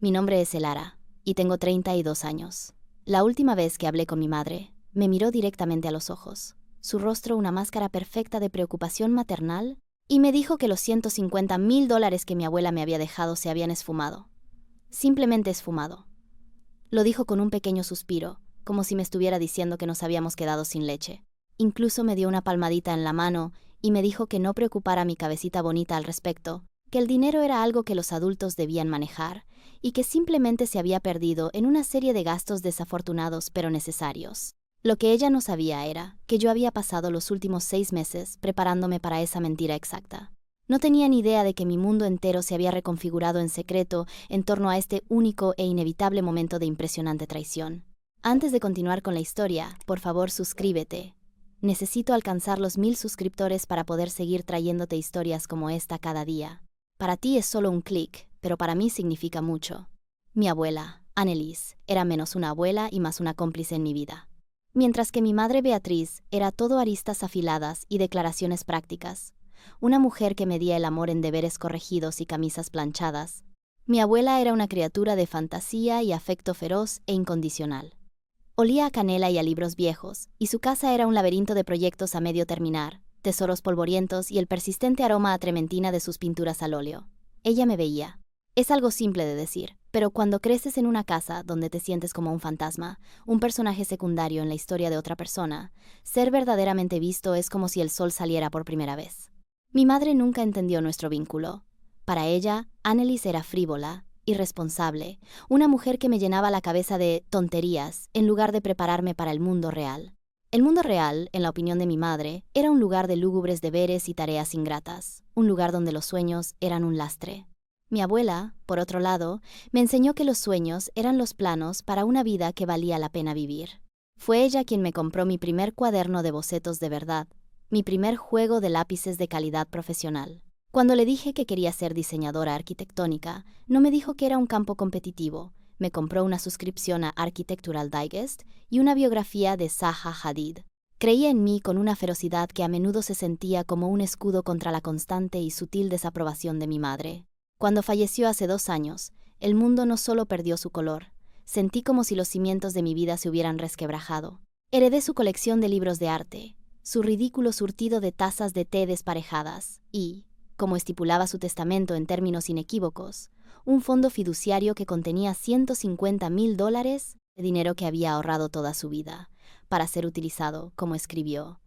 Mi nombre es Elara, y tengo 32 años. La última vez que hablé con mi madre, me miró directamente a los ojos, su rostro una máscara perfecta de preocupación maternal, y me dijo que los $150,000 que mi abuela me había dejado se habían esfumado. Simplemente esfumado. Lo dijo con un pequeño suspiro, como si me estuviera diciendo que nos habíamos quedado sin leche. Incluso me dio una palmadita en la mano y me dijo que no preocupara mi cabecita bonita al respecto, que el dinero era algo que los adultos debían manejar y que simplemente se había perdido en una serie de gastos desafortunados pero necesarios. Lo que ella no sabía era que yo había pasado los últimos 6 meses preparándome para esa mentira exacta. No tenía ni idea de que mi mundo entero se había reconfigurado en secreto en torno a este único e inevitable momento de impresionante traición. Antes de continuar con la historia, por favor suscríbete. Necesito alcanzar los 1000 suscriptores para poder seguir trayéndote historias como esta cada día. Para ti es solo un clic, pero para mí significa mucho. Mi abuela, Annelies, era menos una abuela y más una cómplice en mi vida. Mientras que mi madre Beatriz era todo aristas afiladas y declaraciones prácticas. Una mujer que medía el amor en deberes corregidos y camisas planchadas. Mi abuela era una criatura de fantasía y afecto feroz e incondicional. Olía a canela y a libros viejos, y su casa era un laberinto de proyectos a medio terminar, tesoros polvorientos y el persistente aroma a trementina de sus pinturas al óleo. Ella me veía. Es algo simple de decir, pero cuando creces en una casa donde te sientes como un fantasma, un personaje secundario en la historia de otra persona, ser verdaderamente visto es como si el sol saliera por primera vez. Mi madre nunca entendió nuestro vínculo. Para ella, Annelies era frívola, irresponsable, una mujer que me llenaba la cabeza de tonterías en lugar de prepararme para el mundo real. El mundo real, en la opinión de mi madre, era un lugar de lúgubres deberes y tareas ingratas, un lugar donde los sueños eran un lastre. Mi abuela, por otro lado, me enseñó que los sueños eran los planos para una vida que valía la pena vivir. Fue ella quien me compró mi primer cuaderno de bocetos de verdad, mi primer juego de lápices de calidad profesional. Cuando le dije que quería ser diseñadora arquitectónica, no me dijo que era un campo competitivo. Me compró una suscripción a Architectural Digest y una biografía de Zaha Hadid. Creía en mí con una ferocidad que a menudo se sentía como un escudo contra la constante y sutil desaprobación de mi madre. Cuando falleció hace 2 años, el mundo no solo perdió su color, sentí como si los cimientos de mi vida se hubieran resquebrajado. Heredé su colección de libros de arte, su ridículo surtido de tazas de té desparejadas y, como estipulaba su testamento en términos inequívocos, un fondo fiduciario que contenía $150,000, de dinero que había ahorrado toda su vida, para ser utilizado, como escribió,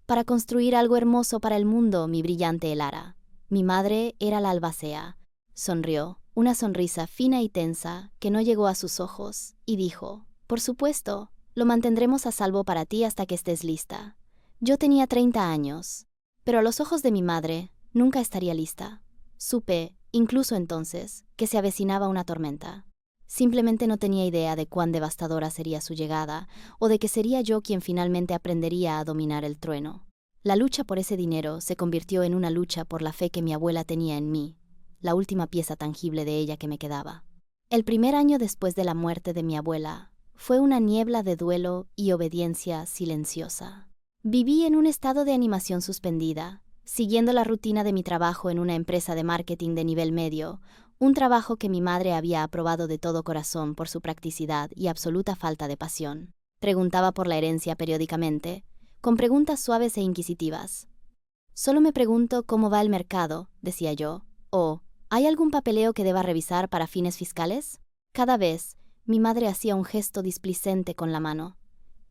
para construir algo hermoso para el mundo, mi brillante Elara. Mi madre era la albacea. Sonrió, una sonrisa fina y tensa que no llegó a sus ojos, y dijo, «Por supuesto, lo mantendremos a salvo para ti hasta que estés lista». Yo tenía 30 años, pero a los ojos de mi madre nunca estaría lista. Supe, incluso entonces, que se avecinaba una tormenta. Simplemente no tenía idea de cuán devastadora sería su llegada, o de que sería yo quien finalmente aprendería a dominar el trueno. La lucha por ese dinero se convirtió en una lucha por la fe que mi abuela tenía en mí, la última pieza tangible de ella que me quedaba. El primer año después de la muerte de mi abuela fue una niebla de duelo y obediencia silenciosa. Viví en un estado de animación suspendida, siguiendo la rutina de mi trabajo en una empresa de marketing de nivel medio, un trabajo que mi madre había aprobado de todo corazón por su practicidad y absoluta falta de pasión. Preguntaba por la herencia periódicamente, con preguntas suaves e inquisitivas. «Solo me pregunto cómo va el mercado», decía yo, o «¿hay algún papeleo que deba revisar para fines fiscales?». Cada vez, mi madre hacía un gesto displicente con la mano.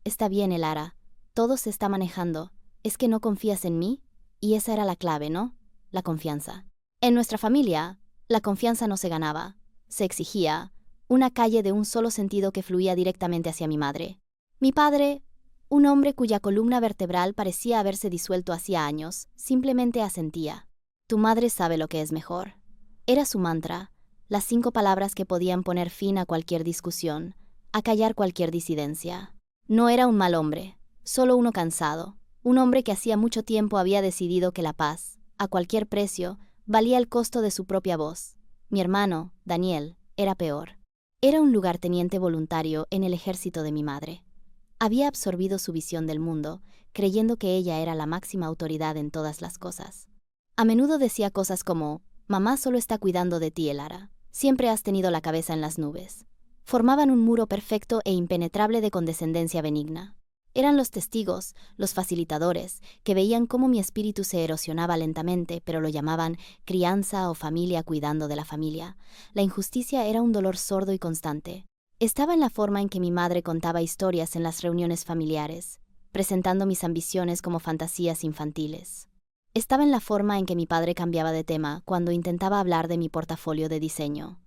«Está bien, Elara, todo se está manejando. ¿Es que no confías en mí?». Y esa era la clave, ¿no? La confianza. En nuestra familia, la confianza no se ganaba, se exigía, una calle de un solo sentido que fluía directamente hacia mi madre. Mi padre, un hombre cuya columna vertebral parecía haberse disuelto hacía años, simplemente asentía. «Tu madre sabe lo que es mejor». Era su mantra, las 5 palabras que podían poner fin a cualquier discusión, a callar cualquier disidencia. No era un mal hombre, solo uno cansado, un hombre que hacía mucho tiempo había decidido que la paz, a cualquier precio, valía el costo de su propia voz. Mi hermano, Daniel, era peor. Era un lugarteniente voluntario en el ejército de mi madre. Había absorbido su visión del mundo, creyendo que ella era la máxima autoridad en todas las cosas. A menudo decía cosas como, «Mamá solo está cuidando de ti, Elara. Siempre has tenido la cabeza en las nubes. Formaban un muro perfecto e impenetrable de condescendencia benigna. Eran los testigos, los facilitadores, que veían cómo mi espíritu se erosionaba lentamente, pero lo llamaban crianza o familia cuidando de la familia. La injusticia era un dolor sordo y constante. Estaba en la forma en que mi madre contaba historias en las reuniones familiares, presentando mis ambiciones como fantasías infantiles. Estaba en la forma en que mi padre cambiaba de tema cuando intentaba hablar de mi portafolio de diseño.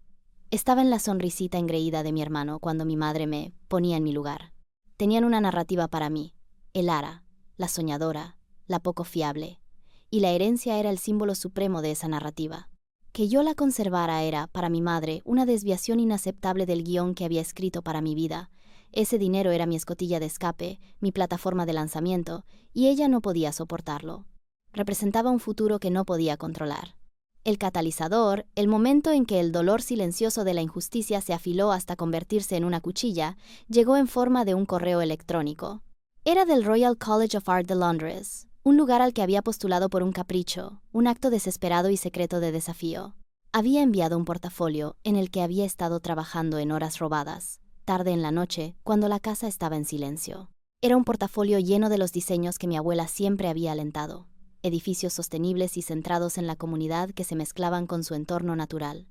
Estaba en la sonrisita engreída de mi hermano cuando mi madre me ponía en mi lugar. Tenían una narrativa para mí, el ara, la soñadora, la poco fiable, y la herencia era el símbolo supremo de esa narrativa. Que yo la conservara era, para mi madre, una desviación inaceptable del guión que había escrito para mi vida. Ese dinero era mi escotilla de escape, mi plataforma de lanzamiento, y ella no podía soportarlo. Representaba un futuro que no podía controlar. El catalizador, el momento en que el dolor silencioso de la injusticia se afiló hasta convertirse en una cuchilla, llegó en forma de un correo electrónico. Era del Royal College of Art de Londres, un lugar al que había postulado por un capricho, un acto desesperado y secreto de desafío. Había enviado un portafolio en el que había estado trabajando en horas robadas, tarde en la noche, cuando la casa estaba en silencio. Era un portafolio lleno de los diseños que mi abuela siempre había alentado. Edificios sostenibles y centrados en la comunidad que se mezclaban con su entorno natural.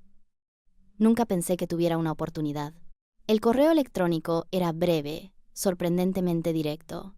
Nunca pensé que tuviera una oportunidad. El correo electrónico era breve, sorprendentemente directo.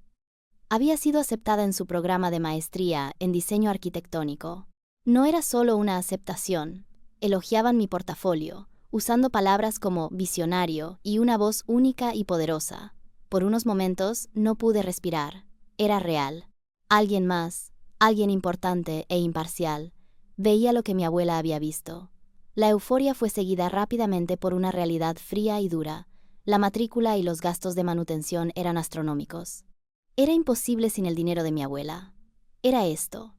Había sido aceptada en su programa de maestría en diseño arquitectónico. No era solo una aceptación. Elogiaban mi portafolio, usando palabras como visionario y una voz única y poderosa. Por unos momentos no pude respirar. Era real. Alguien más, alguien importante e imparcial, veía lo que mi abuela había visto. La euforia fue seguida rápidamente por una realidad fría y dura. La matrícula y los gastos de manutención eran astronómicos. Era imposible sin el dinero de mi abuela. Era esto.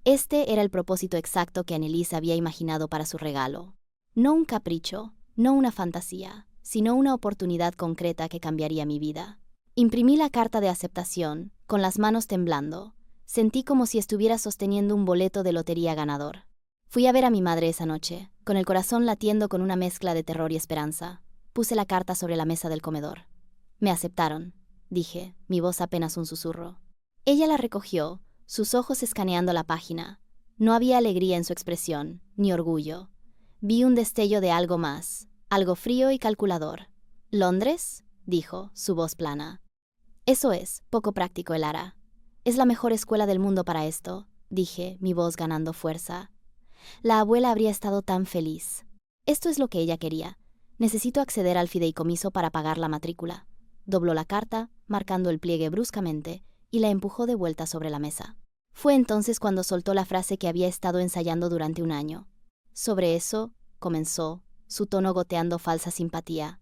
Este era el propósito exacto que Anneliese había imaginado para su regalo. No un capricho, no una fantasía, sino una oportunidad concreta que cambiaría mi vida. Imprimí la carta de aceptación, con las manos temblando. Sentí como si estuviera sosteniendo un boleto de lotería ganador. Fui a ver a mi madre esa noche, con el corazón latiendo con una mezcla de terror y esperanza. Puse la carta sobre la mesa del comedor. Me aceptaron, dije, mi voz apenas un susurro. Ella la recogió, sus ojos escaneando la página. No había alegría en su expresión, ni orgullo. Vi un destello de algo más, algo frío y calculador. ¿Londres?, dijo, su voz plana. Eso es, poco práctico el ara. Es la mejor escuela del mundo para esto, dije, mi voz ganando fuerza. La abuela habría estado tan feliz. Esto es lo que ella quería. Necesito acceder al fideicomiso para pagar la matrícula. Dobló la carta, marcando el pliegue bruscamente, y la empujó de vuelta sobre la mesa. Fue entonces cuando soltó la frase que había estado ensayando durante un año. Sobre eso, comenzó, su tono goteando falsa simpatía.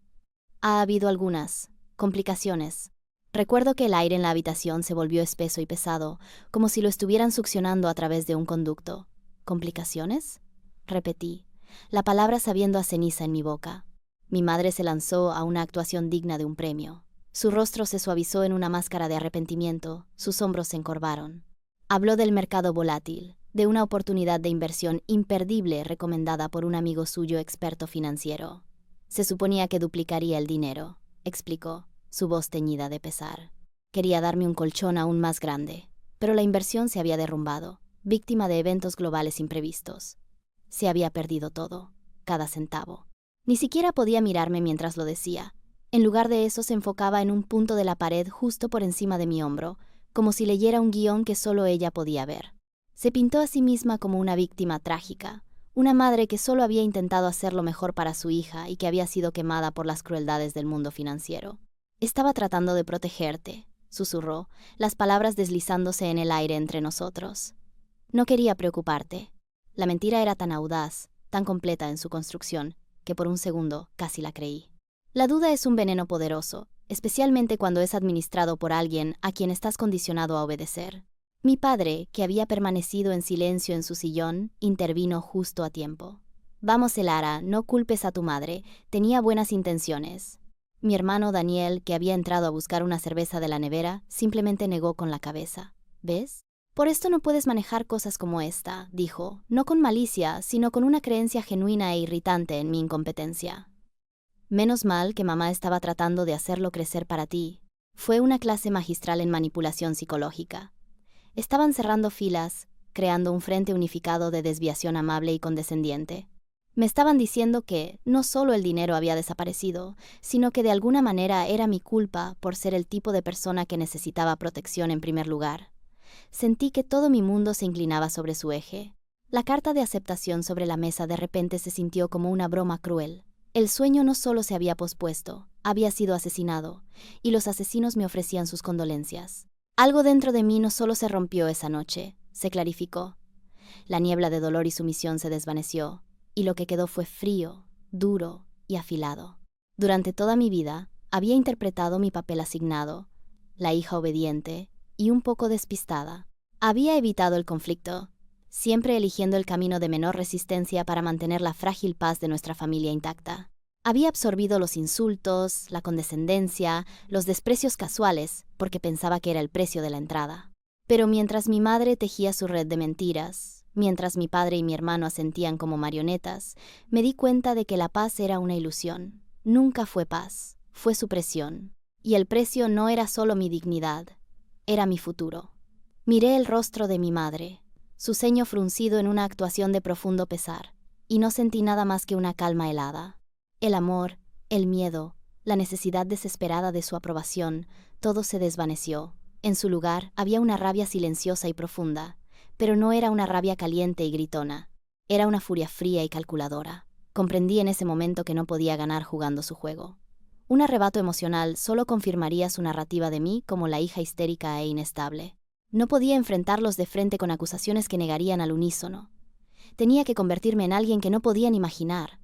Ha habido algunas complicaciones. Recuerdo que el aire en la habitación se volvió espeso y pesado, como si lo estuvieran succionando a través de un conducto. ¿Complicaciones?, repetí, la palabra sabiendo a ceniza en mi boca. Mi madre se lanzó a una actuación digna de un premio. Su rostro se suavizó en una máscara de arrepentimiento, sus hombros se encorvaron. Habló del mercado volátil, de una oportunidad de inversión imperdible recomendada por un amigo suyo experto financiero. Se suponía que duplicaría el dinero, explicó, su voz teñida de pesar. Quería darme un colchón aún más grande, pero la inversión se había derrumbado, víctima de eventos globales imprevistos. Se había perdido todo, cada centavo. Ni siquiera podía mirarme mientras lo decía. En lugar de eso se enfocaba en un punto de la pared justo por encima de mi hombro, como si leyera un guión que solo ella podía ver. Se pintó a sí misma como una víctima trágica, una madre que solo había intentado hacer lo mejor para su hija y que había sido quemada por las crueldades del mundo financiero. Estaba tratando de protegerte, susurró, las palabras deslizándose en el aire entre nosotros. No quería preocuparte. La mentira era tan audaz, tan completa en su construcción, que por un segundo casi la creí. La duda es un veneno poderoso, especialmente cuando es administrado por alguien a quien estás condicionado a obedecer. Mi padre, que había permanecido en silencio en su sillón, intervino justo a tiempo. Vamos, Elara, no culpes a tu madre, tenía buenas intenciones. Mi hermano Daniel, que había entrado a buscar una cerveza de la nevera, simplemente negó con la cabeza. ¿Ves? Por esto no puedes manejar cosas como esta, dijo, no con malicia, sino con una creencia genuina e irritante en mi incompetencia. Menos mal que mamá estaba tratando de hacerlo crecer para ti. Fue una clase magistral en manipulación psicológica. Estaban cerrando filas, creando un frente unificado de desviación amable y condescendiente. Me estaban diciendo que no solo el dinero había desaparecido, sino que de alguna manera era mi culpa por ser el tipo de persona que necesitaba protección en primer lugar. Sentí que todo mi mundo se inclinaba sobre su eje. La carta de aceptación sobre la mesa de repente se sintió como una broma cruel. El sueño no solo se había pospuesto, había sido asesinado, y los asesinos me ofrecían sus condolencias. Algo dentro de mí no solo se rompió esa noche, se clarificó. La niebla de dolor y sumisión se desvaneció, y lo que quedó fue frío, duro y afilado. Durante toda mi vida, había interpretado mi papel asignado, la hija obediente y un poco despistada. Había evitado el conflicto, siempre eligiendo el camino de menor resistencia para mantener la frágil paz de nuestra familia intacta. Había absorbido los insultos, la condescendencia, los desprecios casuales, porque pensaba que era el precio de la entrada. Pero mientras mi madre tejía su red de mentiras, mientras mi padre y mi hermano asentían como marionetas, me di cuenta de que la paz era una ilusión. Nunca fue paz, fue supresión. Y el precio no era solo mi dignidad, era mi futuro. Miré el rostro de mi madre, su ceño fruncido en una actuación de profundo pesar, y no sentí nada más que una calma helada. El amor, el miedo, la necesidad desesperada de su aprobación, todo se desvaneció. En su lugar había una rabia silenciosa y profunda, pero no era una rabia caliente y gritona. Era una furia fría y calculadora. Comprendí en ese momento que no podía ganar jugando su juego. Un arrebato emocional solo confirmaría su narrativa de mí como la hija histérica e inestable. No podía enfrentarlos de frente con acusaciones que negarían al unísono. Tenía que convertirme en alguien que no podían imaginar.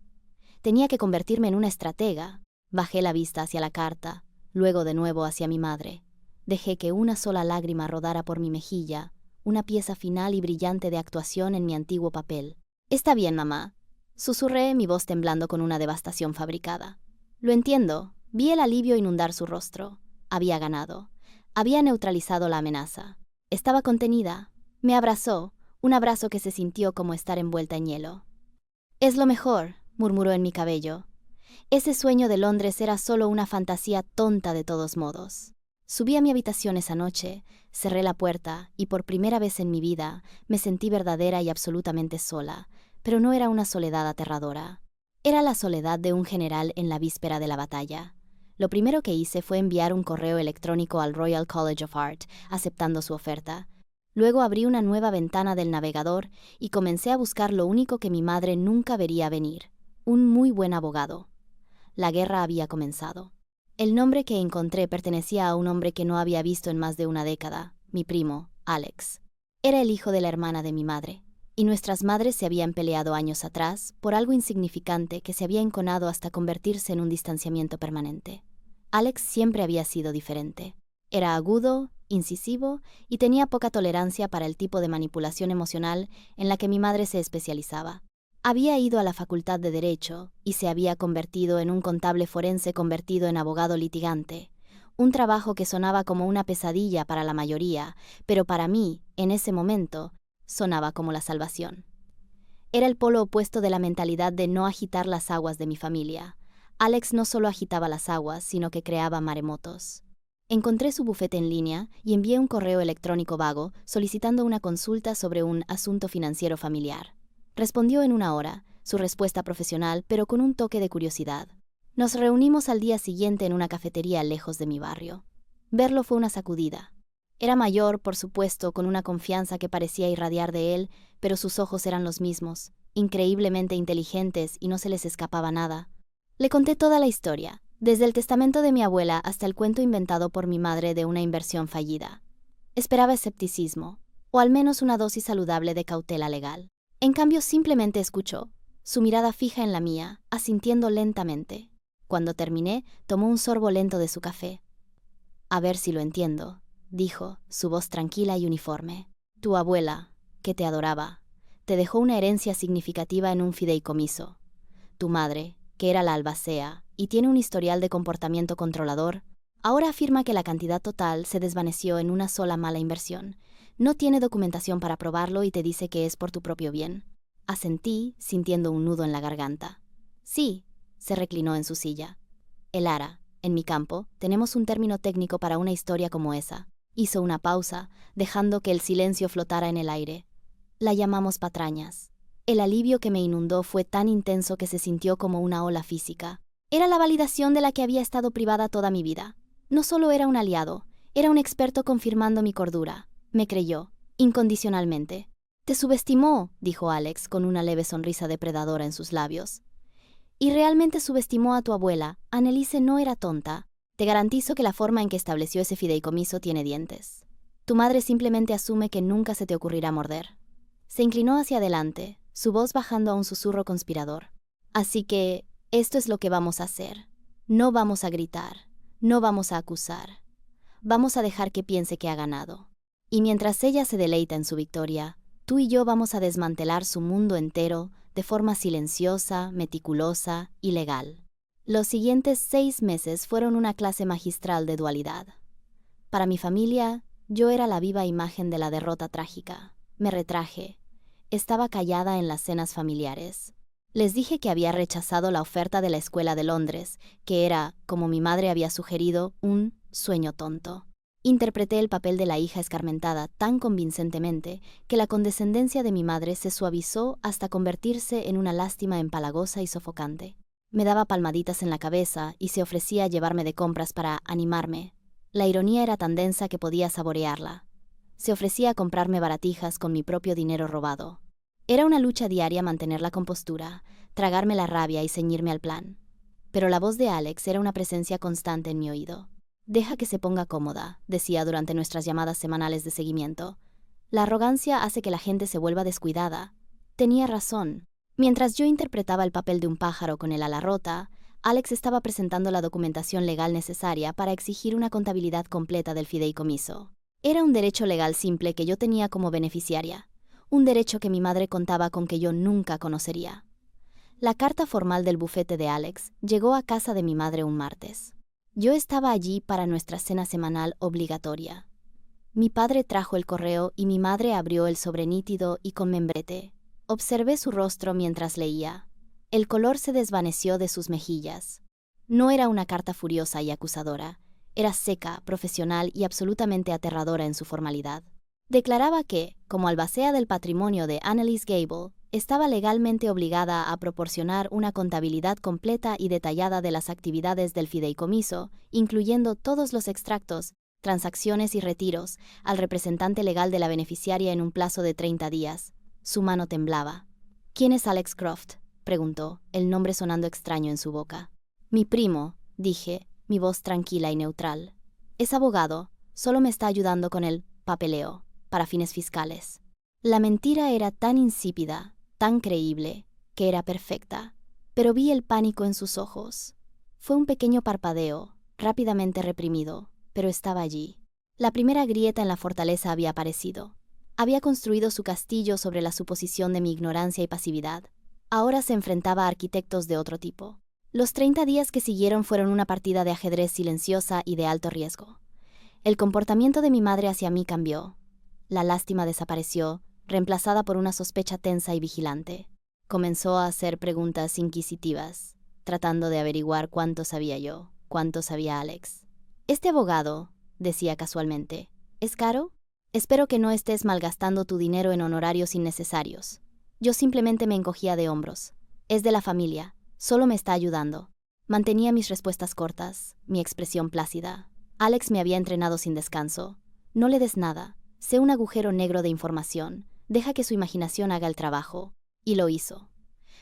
Tenía que convertirme en una estratega. Bajé la vista hacia la carta, luego de nuevo hacia mi madre. Dejé que una sola lágrima rodara por mi mejilla, una pieza final y brillante de actuación en mi antiguo papel. «Está bien, mamá», susurré, mi voz temblando con una devastación fabricada. «Lo entiendo». Vi el alivio inundar su rostro. Había ganado. Había neutralizado la amenaza. Estaba contenida. Me abrazó, un abrazo que se sintió como estar envuelta en hielo. «Es lo mejor», murmuró en mi cabello. Ese sueño de Londres era solo una fantasía tonta de todos modos. Subí a mi habitación esa noche, cerré la puerta y por primera vez en mi vida me sentí verdadera y absolutamente sola, pero no era una soledad aterradora. Era la soledad de un general en la víspera de la batalla. Lo primero que hice fue enviar un correo electrónico al Royal College of Art, aceptando su oferta. Luego abrí una nueva ventana del navegador y comencé a buscar lo único que mi madre nunca vería venir: un muy buen abogado. La guerra había comenzado. El nombre que encontré pertenecía a un hombre que no había visto en más de una década, mi primo, Alex. Era el hijo de la hermana de mi madre, y nuestras madres se habían peleado años atrás por algo insignificante que se había enconado hasta convertirse en un distanciamiento permanente. Alex siempre había sido diferente. Era agudo, incisivo y tenía poca tolerancia para el tipo de manipulación emocional en la que mi madre se especializaba. Había ido a la Facultad de Derecho y se había convertido en un contable forense convertido en abogado litigante, un trabajo que sonaba como una pesadilla para la mayoría, pero para mí, en ese momento, sonaba como la salvación. Era el polo opuesto de la mentalidad de no agitar las aguas de mi familia. Alex no solo agitaba las aguas, sino que creaba maremotos. Encontré su bufete en línea y envié un correo electrónico vago solicitando una consulta sobre un asunto financiero familiar. Respondió en una hora, su respuesta profesional, pero con un toque de curiosidad. Nos reunimos al día siguiente en una cafetería lejos de mi barrio. Verlo fue una sacudida. Era mayor, por supuesto, con una confianza que parecía irradiar de él, pero sus ojos eran los mismos, increíblemente inteligentes y no se les escapaba nada. Le conté toda la historia, desde el testamento de mi abuela hasta el cuento inventado por mi madre de una inversión fallida. Esperaba escepticismo, o al menos una dosis saludable de cautela legal. En cambio, simplemente escuchó, su mirada fija en la mía, asintiendo lentamente. Cuando terminé, tomó un sorbo lento de su café. «A ver si lo entiendo», dijo, su voz tranquila y uniforme. «Tu abuela, que te adoraba, te dejó una herencia significativa en un fideicomiso. Tu madre, que era la albacea y tiene un historial de comportamiento controlador, ahora afirma que la cantidad total se desvaneció en una sola mala inversión, No tiene documentación para probarlo y te dice que es por tu propio bien. Asentí, sintiendo un nudo en la garganta. Sí, se reclinó en su silla. Elara, en mi campo, tenemos un término técnico para una historia como esa. Hizo una pausa, dejando que el silencio flotara en el aire. La llamamos patrañas. El alivio que me inundó fue tan intenso que se sintió como una ola física. Era la validación de la que había estado privada toda mi vida. No solo era un aliado, era un experto confirmando mi cordura. Me creyó, incondicionalmente. Te subestimó, dijo Alex con una leve sonrisa depredadora en sus labios. Y realmente subestimó a tu abuela. Anneliese no era tonta. Te garantizo que la forma en que estableció ese fideicomiso tiene dientes. Tu madre simplemente asume que nunca se te ocurrirá morder. Se inclinó hacia adelante, su voz bajando a un susurro conspirador. Así que, esto es lo que vamos a hacer. No vamos a gritar, no vamos a acusar. Vamos a dejar que piense que ha ganado. Y mientras ella se deleita en su victoria, tú y yo vamos a desmantelar su mundo entero de forma silenciosa, meticulosa y legal. Los siguientes 6 meses fueron una clase magistral de dualidad. Para mi familia, yo era la viva imagen de la derrota trágica. Me retraje. Estaba callada en las cenas familiares. Les dije que había rechazado la oferta de la escuela de Londres, que era, como mi madre había sugerido, un sueño tonto. Interpreté el papel de la hija escarmentada tan convincentemente que la condescendencia de mi madre se suavizó hasta convertirse en una lástima empalagosa y sofocante. Me daba palmaditas en la cabeza y se ofrecía a llevarme de compras para animarme. La ironía era tan densa que podía saborearla. Se ofrecía a comprarme baratijas con mi propio dinero robado. Era una lucha diaria mantener la compostura, tragarme la rabia y ceñirme al plan. Pero la voz de Alex era una presencia constante en mi oído. Deja que se ponga cómoda, decía durante nuestras llamadas semanales de seguimiento. La arrogancia hace que la gente se vuelva descuidada. Tenía razón. Mientras yo interpretaba el papel de un pájaro con el ala rota, Alex estaba presentando la documentación legal necesaria para exigir una contabilidad completa del fideicomiso. Era un derecho legal simple que yo tenía como beneficiaria, un derecho que mi madre contaba con que yo nunca conocería. La carta formal del bufete de Alex llegó a casa de mi madre un martes. Yo estaba allí para nuestra cena semanal obligatoria. Mi padre trajo el correo y mi madre abrió el sobre nítido y con membrete. Observé su rostro mientras leía. El color se desvaneció de sus mejillas. No era una carta furiosa y acusadora. Era seca, profesional y absolutamente aterradora en su formalidad. Declaraba que, como albacea del patrimonio de Anneliese Gable, estaba legalmente obligada a proporcionar una contabilidad completa y detallada de las actividades del fideicomiso, incluyendo todos los extractos, transacciones y retiros, al representante legal de la beneficiaria en un plazo de 30 días. Su mano temblaba. ¿Quién es Alex Croft?, preguntó, el nombre sonando extraño en su boca. Mi primo, dije, mi voz tranquila y neutral. Es abogado, solo me está ayudando con el papeleo, para fines fiscales. La mentira era tan insípida, tan creíble, que era perfecta, pero vi el pánico en sus ojos. Fue un pequeño parpadeo, rápidamente reprimido, pero estaba allí. La primera grieta en la fortaleza había aparecido. Había construido su castillo sobre la suposición de mi ignorancia y pasividad. Ahora se enfrentaba a arquitectos de otro tipo. Los 30 días que siguieron fueron una partida de ajedrez silenciosa y de alto riesgo. El comportamiento de mi madre hacia mí cambió. La lástima desapareció, reemplazada por una sospecha tensa y vigilante. Comenzó a hacer preguntas inquisitivas, tratando de averiguar cuánto sabía yo, cuánto sabía Alex. «Este abogado», decía casualmente, «¿es caro? Espero que no estés malgastando tu dinero en honorarios innecesarios». Yo simplemente me encogía de hombros. «Es de la familia, solo me está ayudando». Mantenía mis respuestas cortas, mi expresión plácida. Alex me había entrenado sin descanso. «No le des nada, sé un agujero negro de información. Deja que su imaginación haga el trabajo». Y lo hizo.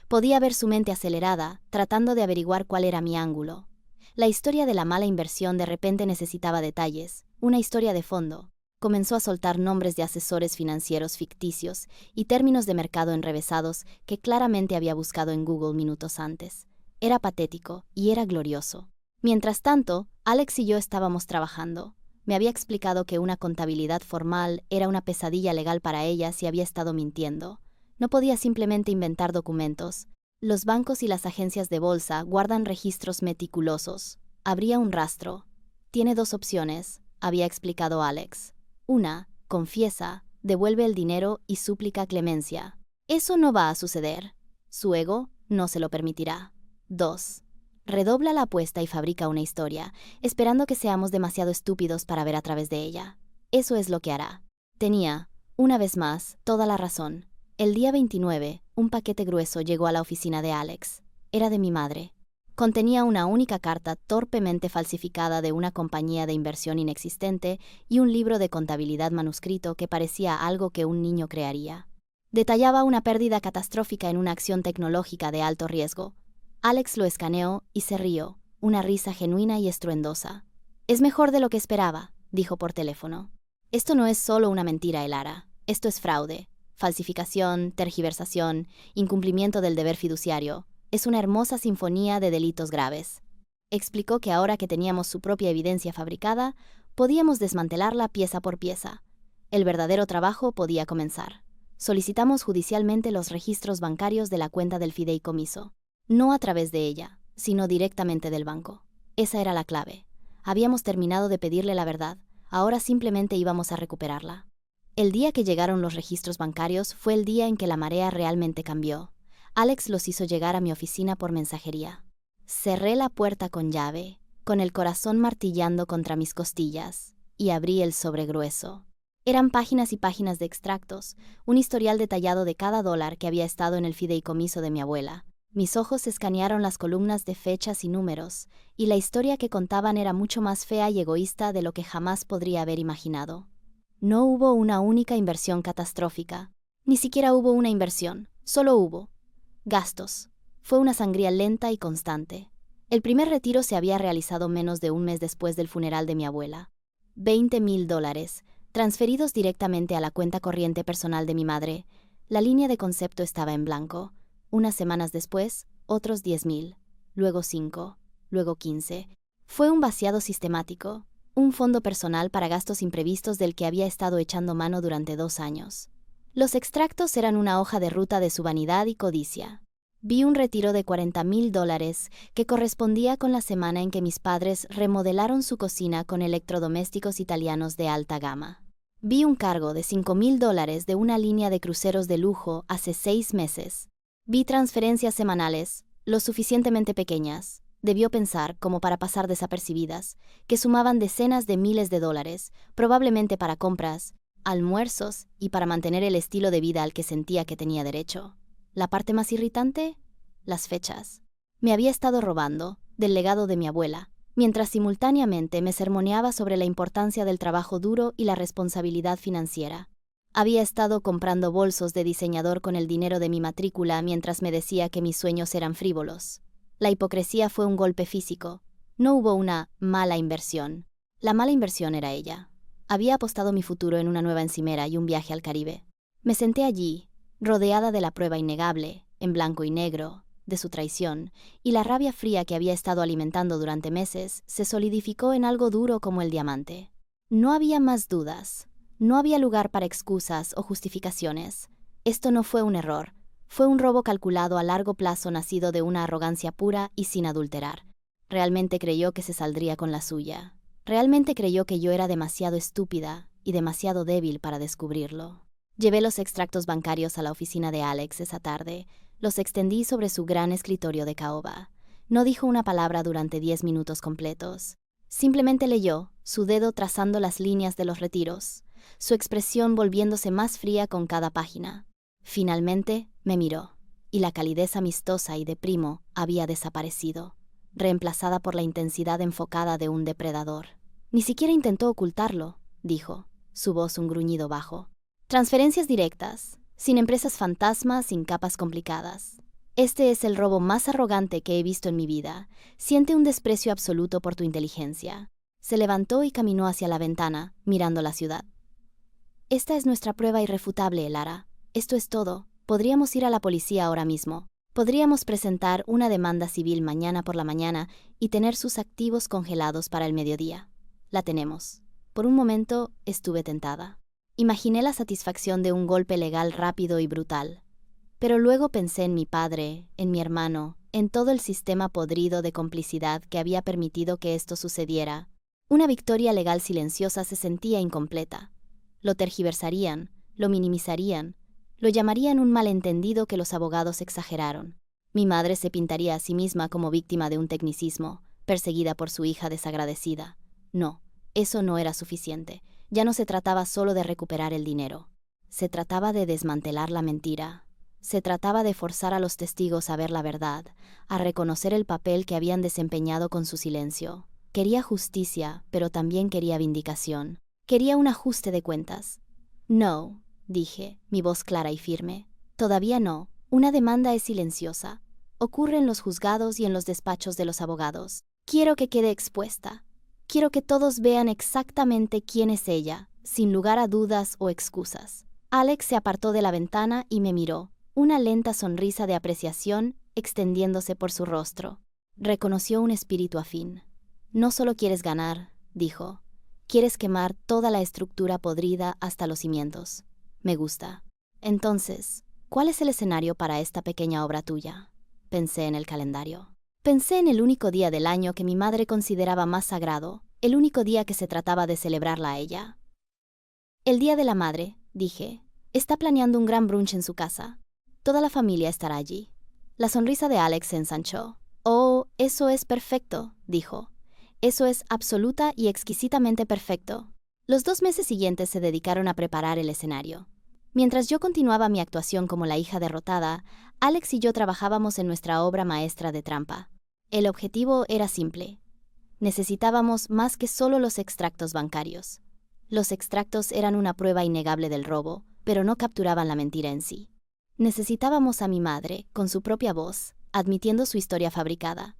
Podía ver su mente acelerada, tratando de averiguar cuál era mi ángulo. La historia de la mala inversión de repente necesitaba detalles, una historia de fondo. Comenzó a soltar nombres de asesores financieros ficticios y términos de mercado enrevesados que claramente había buscado en Google minutos antes. Era patético y era glorioso. Mientras tanto, Alex y yo estábamos trabajando. Me había explicado que una contabilidad formal era una pesadilla legal para ella si había estado mintiendo. No podía simplemente inventar documentos. Los bancos y las agencias de bolsa guardan registros meticulosos. Habría un rastro. Tiene 2 opciones, había explicado Alex. Una, confiesa, devuelve el dinero y súplica clemencia. Eso no va a suceder. Su ego no se lo permitirá. 2. Redobla la apuesta y fabrica una historia, esperando que seamos demasiado estúpidos para ver a través de ella. Eso es lo que hará. Tenía, una vez más, toda la razón. El día 29, un paquete grueso llegó a la oficina de Alex. Era de mi madre. Contenía una única carta torpemente falsificada de una compañía de inversión inexistente y un libro de contabilidad manuscrito que parecía algo que un niño crearía. Detallaba una pérdida catastrófica en una acción tecnológica de alto riesgo. Alex lo escaneó y se rió, una risa genuina y estruendosa. «Es mejor de lo que esperaba», dijo por teléfono. «Esto no es solo una mentira, Elara. Esto es fraude, falsificación, tergiversación, incumplimiento del deber fiduciario. Es una hermosa sinfonía de delitos graves». Explicó que ahora que teníamos su propia evidencia fabricada, podíamos desmantelarla pieza por pieza. El verdadero trabajo podía comenzar. Solicitamos judicialmente los registros bancarios de la cuenta del fideicomiso. No a través de ella, sino directamente del banco. Esa era la clave. Habíamos terminado de pedirle la verdad, ahora simplemente íbamos a recuperarla. El día que llegaron los registros bancarios fue el día en que la marea realmente cambió. Alex los hizo llegar a mi oficina por mensajería. Cerré la puerta con llave, con el corazón martillando contra mis costillas, y abrí el sobre grueso. Eran páginas y páginas de extractos, un historial detallado de cada dólar que había estado en el fideicomiso de mi abuela. Mis ojos escanearon las columnas de fechas y números, y la historia que contaban era mucho más fea y egoísta de lo que jamás podría haber imaginado. No hubo una única inversión catastrófica. Ni siquiera hubo una inversión, solo hubo gastos. Fue una sangría lenta y constante. El primer retiro se había realizado menos de un mes después del funeral de mi abuela. $20,000, transferidos directamente a la cuenta corriente personal de mi madre. La línea de concepto estaba en blanco. Unas semanas después, otros 10,000, luego 5, luego 15. Fue un vaciado sistemático, un fondo personal para gastos imprevistos del que había estado echando mano durante 2 años. Los extractos eran una hoja de ruta de su vanidad y codicia. Vi un retiro de $40,000 que correspondía con la semana en que mis padres remodelaron su cocina con electrodomésticos italianos de alta gama. Vi un cargo de $5,000 de una línea de cruceros de lujo hace 6 meses. Vi transferencias semanales, lo suficientemente pequeñas, debió pensar como para pasar desapercibidas, que sumaban decenas de miles de dólares, probablemente para compras, almuerzos y para mantener el estilo de vida al que sentía que tenía derecho. La parte más irritante, las fechas. Me había estado robando, del legado de mi abuela, mientras simultáneamente me sermoneaba sobre la importancia del trabajo duro y la responsabilidad financiera. Había estado comprando bolsos de diseñador con el dinero de mi matrícula mientras me decía que mis sueños eran frívolos. La hipocresía fue un golpe físico. No hubo una mala inversión. La mala inversión era ella. Había apostado mi futuro en una nueva encimera y un viaje al Caribe. Me senté allí, rodeada de la prueba innegable, en blanco y negro, de su traición, y la rabia fría que había estado alimentando durante meses se solidificó en algo duro como el diamante. No había más dudas. No había lugar para excusas o justificaciones. Esto no fue un error. Fue un robo calculado a largo plazo nacido de una arrogancia pura y sin adulterar. Realmente creyó que se saldría con la suya. Realmente creyó que yo era demasiado estúpida y demasiado débil para descubrirlo. Llevé los extractos bancarios a la oficina de Alex esa tarde. Los extendí sobre su gran escritorio de caoba. No dijo una palabra durante 10 minutos completos. Simplemente leyó, su dedo trazando las líneas de los retiros, su expresión volviéndose más fría con cada página. Finalmente, me miró, y la calidez amistosa y de primo había desaparecido, reemplazada por la intensidad enfocada de un depredador. Ni siquiera intentó ocultarlo, dijo, su voz un gruñido bajo. Transferencias directas, sin empresas fantasmas, sin capas complicadas. Este es el robo más arrogante que he visto en mi vida. Siente un desprecio absoluto por tu inteligencia. Se levantó y caminó hacia la ventana, mirando la ciudad. Esta es nuestra prueba irrefutable, Lara. Esto es todo. Podríamos ir a la policía ahora mismo. Podríamos presentar una demanda civil mañana por la mañana y tener sus activos congelados para el mediodía. La tenemos. Por un momento estuve tentada. Imaginé la satisfacción de un golpe legal rápido y brutal. Pero luego pensé en mi padre, en mi hermano, en todo el sistema podrido de complicidad que había permitido que esto sucediera. Una victoria legal silenciosa se sentía incompleta. Lo tergiversarían, lo minimizarían, lo llamarían un malentendido que los abogados exageraron. Mi madre se pintaría a sí misma como víctima de un tecnicismo, perseguida por su hija desagradecida. No, eso no era suficiente. Ya no se trataba solo de recuperar el dinero. Se trataba de desmantelar la mentira. Se trataba de forzar a los testigos a ver la verdad, a reconocer el papel que habían desempeñado con su silencio. Quería justicia, pero también quería vindicación. Quería un ajuste de cuentas. No, dije, mi voz clara y firme. Todavía no. Una demanda es silenciosa. Ocurre en los juzgados y en los despachos de los abogados. Quiero que quede expuesta. Quiero que todos vean exactamente quién es ella, sin lugar a dudas o excusas. Alex se apartó de la ventana y me miró, una lenta sonrisa de apreciación extendiéndose por su rostro. Reconoció un espíritu afín. No solo quieres ganar, dijo. Quieres quemar toda la estructura podrida hasta los cimientos. Me gusta. Entonces, ¿cuál es el escenario para esta pequeña obra tuya? Pensé en el calendario. Pensé en el único día del año que mi madre consideraba más sagrado, el único día que se trataba de celebrarla a ella. El Día de la Madre, dije, está planeando un gran brunch en su casa. Toda la familia estará allí. La sonrisa de Alex se ensanchó. Oh, eso es perfecto, dijo. Eso es absoluta y exquisitamente perfecto. Los 2 meses siguientes se dedicaron a preparar el escenario. Mientras yo continuaba mi actuación como la hija derrotada, Alex y yo trabajábamos en nuestra obra maestra de trampa. El objetivo era simple. Necesitábamos más que solo los extractos bancarios. Los extractos eran una prueba innegable del robo, pero no capturaban la mentira en sí. Necesitábamos a mi madre, con su propia voz, admitiendo su historia fabricada.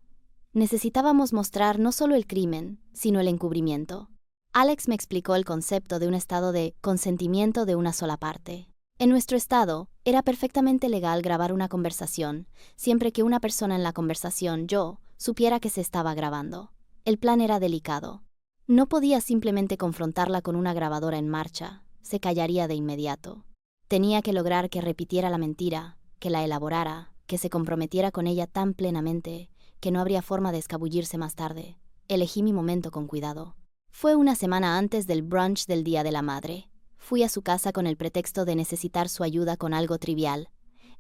Necesitábamos mostrar no solo el crimen, sino el encubrimiento. Alex me explicó el concepto de un estado de consentimiento de una sola parte. En nuestro estado, era perfectamente legal grabar una conversación, siempre que una persona en la conversación, yo, supiera que se estaba grabando. El plan era delicado. No podía simplemente confrontarla con una grabadora en marcha, se callaría de inmediato. Tenía que lograr que repitiera la mentira, que la elaborara, que se comprometiera con ella tan plenamente, que no habría forma de escabullirse más tarde. Elegí mi momento con cuidado. Fue una semana antes del brunch del Día de la Madre. Fui a su casa con el pretexto de necesitar su ayuda con algo trivial.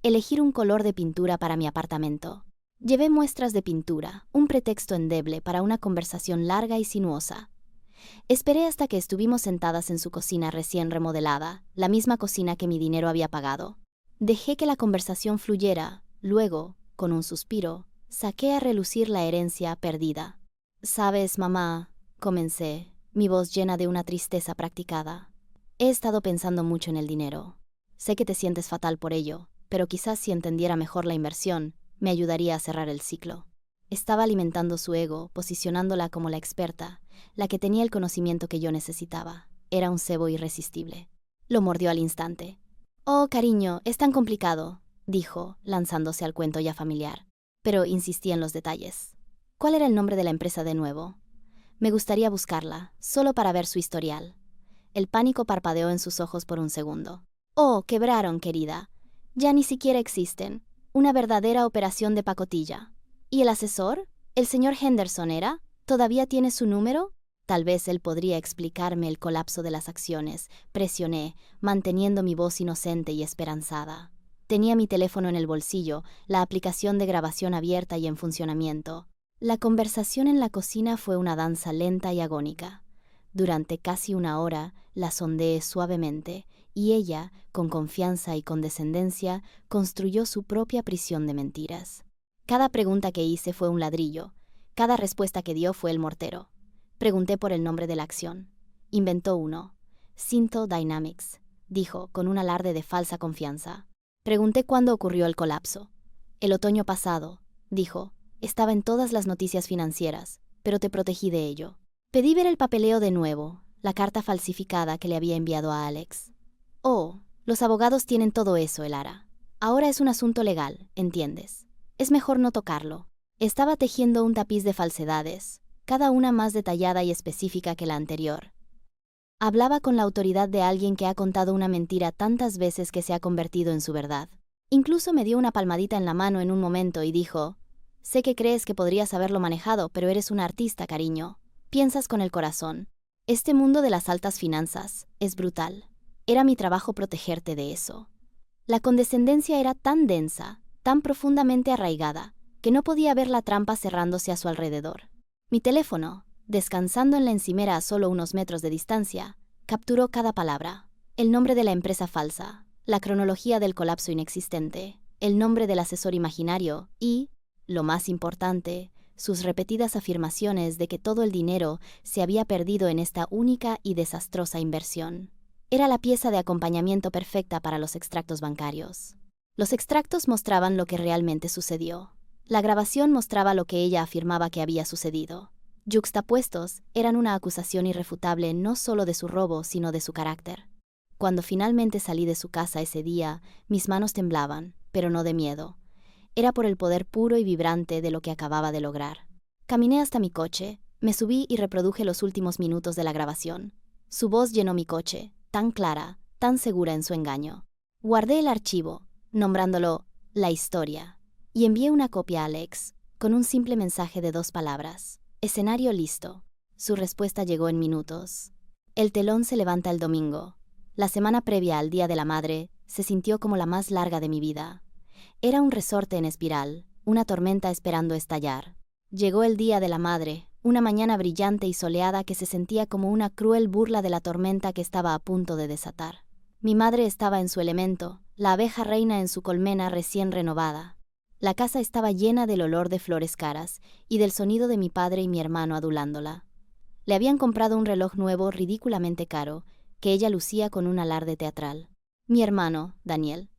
Elegir un color de pintura para mi apartamento. Llevé muestras de pintura, un pretexto endeble para una conversación larga y sinuosa. Esperé hasta que estuvimos sentadas en su cocina recién remodelada, la misma cocina que mi dinero había pagado. Dejé que la conversación fluyera, luego, con un suspiro, saqué a relucir la herencia perdida. «Sabes, mamá», comencé, mi voz llena de una tristeza practicada. «He estado pensando mucho en el dinero. Sé que te sientes fatal por ello, pero quizás si entendiera mejor la inversión, me ayudaría a cerrar el ciclo». Estaba alimentando su ego, posicionándola como la experta, la que tenía el conocimiento que yo necesitaba. Era un cebo irresistible. Lo mordió al instante. «Oh, cariño, es tan complicado», dijo, lanzándose al cuento ya familiar. Pero insistí en los detalles. ¿Cuál era el nombre de la empresa de nuevo? Me gustaría buscarla, solo para ver su historial. El pánico parpadeó en sus ojos por un segundo. «Oh, quebraron, querida. Ya ni siquiera existen. Una verdadera operación de pacotilla». ¿Y el asesor? ¿El señor Henderson era? ¿Todavía tiene su número? Tal vez él podría explicarme el colapso de las acciones. Presioné, manteniendo mi voz inocente y esperanzada. Tenía mi teléfono en el bolsillo, la aplicación de grabación abierta y en funcionamiento. La conversación en la cocina fue una danza lenta y agónica. Durante casi 1 hora la sondeé suavemente, y ella, con confianza y condescendencia, construyó su propia prisión de mentiras. Cada pregunta que hice fue un ladrillo. Cada respuesta que dio fue el mortero. Pregunté por el nombre de la acción. Inventó uno. Synto Dynamics, dijo, con un alarde de falsa confianza. Pregunté cuándo ocurrió el colapso. El otoño pasado, dijo. Estaba en todas las noticias financieras, pero te protegí de ello. Pedí ver el papeleo de nuevo, la carta falsificada que le había enviado a Alex. Oh, los abogados tienen todo eso, Elara. Ahora es un asunto legal, ¿entiendes? Es mejor no tocarlo. Estaba tejiendo un tapiz de falsedades, cada una más detallada y específica que la anterior. Hablaba con la autoridad de alguien que ha contado una mentira tantas veces que se ha convertido en su verdad. Incluso me dio una palmadita en la mano en un momento y dijo: «Sé que crees que podrías haberlo manejado, pero eres un artista, cariño. Piensas con el corazón. Este mundo de las altas finanzas es brutal. Era mi trabajo protegerte de eso. La condescendencia era tan densa, tan profundamente arraigada, que no podía ver la trampa cerrándose a su alrededor. Mi teléfono, descansando en la encimera a solo unos metros de distancia, capturó cada palabra. El nombre de la empresa falsa, la cronología del colapso inexistente, el nombre del asesor imaginario y, lo más importante, sus repetidas afirmaciones de que todo el dinero se había perdido en esta única y desastrosa inversión. Era la pieza de acompañamiento perfecta para los extractos bancarios. Los extractos mostraban lo que realmente sucedió. La grabación mostraba lo que ella afirmaba que había sucedido. Yuxtapuestos, eran una acusación irrefutable no solo de su robo, sino de su carácter. Cuando finalmente salí de su casa ese día, mis manos temblaban, pero no de miedo. Era por el poder puro y vibrante de lo que acababa de lograr. Caminé hasta mi coche, me subí y reproduje los últimos minutos de la grabación. Su voz llenó mi coche, tan clara, tan segura en su engaño. Guardé el archivo, nombrándolo La Historia, y envié una copia a Alex, con un simple mensaje de 2 palabras. Escenario listo. Su respuesta llegó en minutos. El telón se levanta el domingo. La semana previa al Día de la Madre se sintió como la más larga de mi vida. Era un resorte en espiral, una tormenta esperando estallar. Llegó el Día de la Madre, una mañana brillante y soleada que se sentía como una cruel burla de la tormenta que estaba a punto de desatar. Mi madre estaba en su elemento, la abeja reina en su colmena recién renovada. La casa estaba llena del olor de flores caras y del sonido de mi padre y mi hermano adulándola. Le habían comprado un reloj nuevo ridículamente caro, que ella lucía con un alarde teatral. Mi hermano, Daniel,